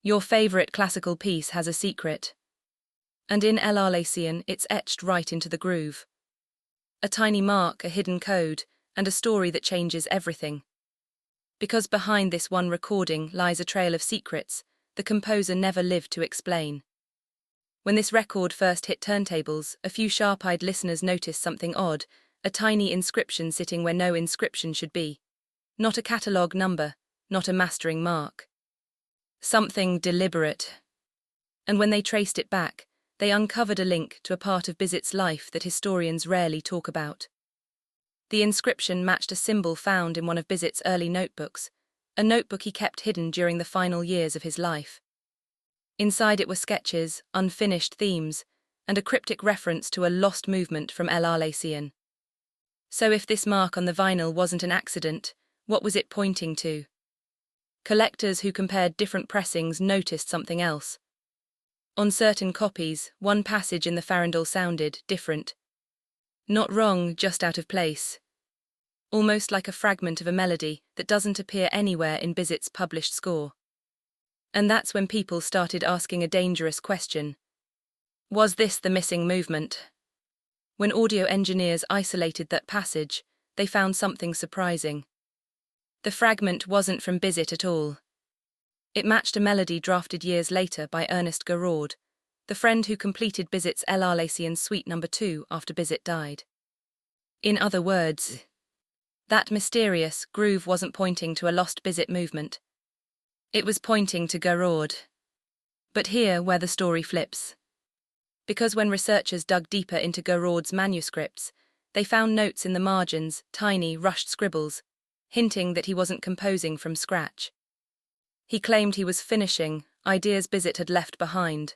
Your favorite classical piece has a secret. And in El Arlesian, it's etched right into the groove. A tiny mark, a hidden code, and a story that changes everything. Because behind this one recording lies a trail of secrets the composer never lived to explain. When this record first hit turntables, a few sharp-eyed listeners noticed something odd, a tiny inscription sitting where no inscription should be. Not a catalogue number, not a mastering mark. Something deliberate. And when they traced it back, they uncovered a link to a part of Bizet's life that historians rarely talk about. The inscription matched a symbol found in one of Bizet's early notebooks, a notebook he kept hidden during the final years of his life. Inside it were sketches, unfinished themes, and a cryptic reference to a lost movement from El Arlesian. So if this mark on the vinyl wasn't an accident, what was it pointing to? Collectors who compared different pressings noticed something else. On certain copies, one passage in the farandole sounded different. Not wrong, just out of place. Almost like a fragment of a melody that doesn't appear anywhere in Bizet's published score. And that's when people started asking a dangerous question. Was this the missing movement? When audio engineers isolated that passage, they found something surprising. The fragment wasn't from Bizet at all. It matched a melody drafted years later by Ernest Gouraud, the friend who completed Bizet's El Arlesian Suite No. 2 after Bizet died. In other words, that mysterious groove wasn't pointing to a lost Bizet movement. It was pointing to Gouraud. But here where the story flips. Because when researchers dug deeper into Gouraud's manuscripts, they found notes in the margins, tiny, rushed scribbles, hinting that he wasn't composing from scratch. He claimed he was finishing ideas Bizet had left behind.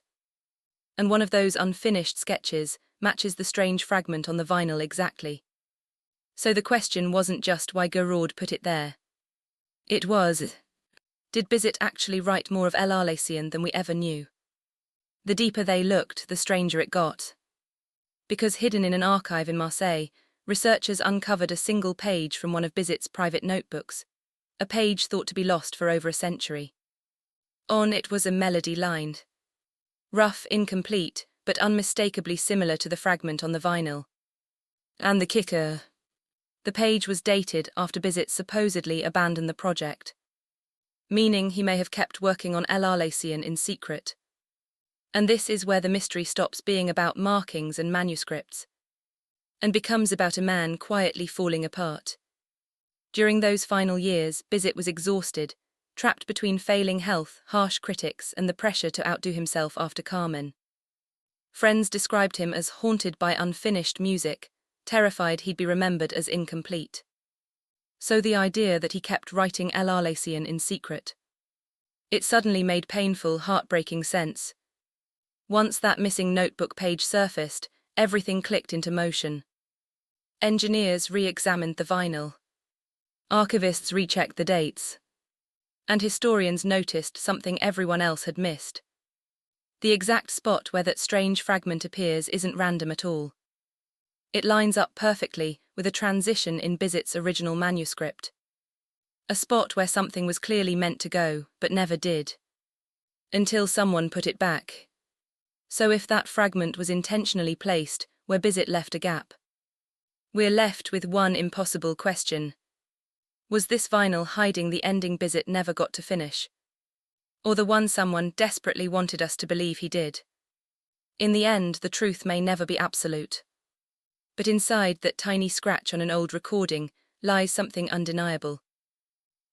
And one of those unfinished sketches matches the strange fragment on the vinyl exactly. So the question wasn't just why Gouraud put it there. It was, did Bizet actually write more of El Arlesian than we ever knew? The deeper they looked, the stranger it got. Because hidden in an archive in Marseille, researchers uncovered a single page from one of Bizet's private notebooks, a page thought to be lost for over a century. On it was a melody lined. Rough, incomplete, but unmistakably similar to the fragment on the vinyl. And the kicker. The page was dated after Bizet supposedly abandoned the project, meaning he may have kept working on El Arlesian in secret. And this is where the mystery stops being about markings and manuscripts, and becomes about a man quietly falling apart. During those final years, Bizet was exhausted, trapped between failing health, harsh critics, and the pressure to outdo himself after Carmen. Friends described him as haunted by unfinished music, terrified he'd be remembered as incomplete. So the idea that he kept writing El Arlesian in secret. It suddenly made painful, heartbreaking sense. Once that missing notebook page surfaced, everything clicked into motion. Engineers re-examined the vinyl. Archivists rechecked the dates. And historians noticed something everyone else had missed. The exact spot where that strange fragment appears isn't random at all. It lines up perfectly with a transition in Bizet's original manuscript. A spot where something was clearly meant to go, but never did. Until someone put it back. So if that fragment was intentionally placed where Bizet left a gap, we're left with one impossible question. Was this vinyl hiding the ending Bizet never got to finish? Or the one someone desperately wanted us to believe he did? In the end, the truth may never be absolute. But inside that tiny scratch on an old recording lies something undeniable.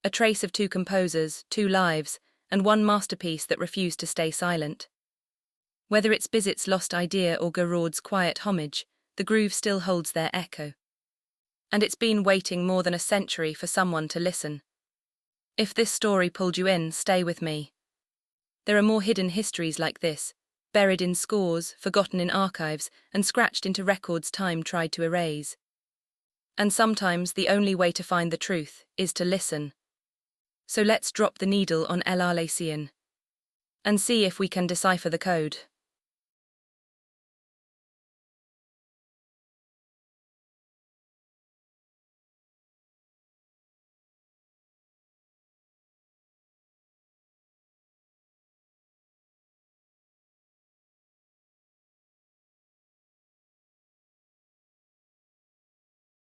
A trace of two composers, two lives, and one masterpiece that refused to stay silent. Whether it's Bizet's lost idea or Gouraud's quiet homage, the groove still holds their echo. And it's been waiting more than a century for someone to listen. If this story pulled you in, stay with me. There are more hidden histories like this, buried in scores, forgotten in archives, and scratched into records time tried to erase. And sometimes the only way to find the truth is to listen. So let's drop the needle on El Arlesian and see if we can decipher the code.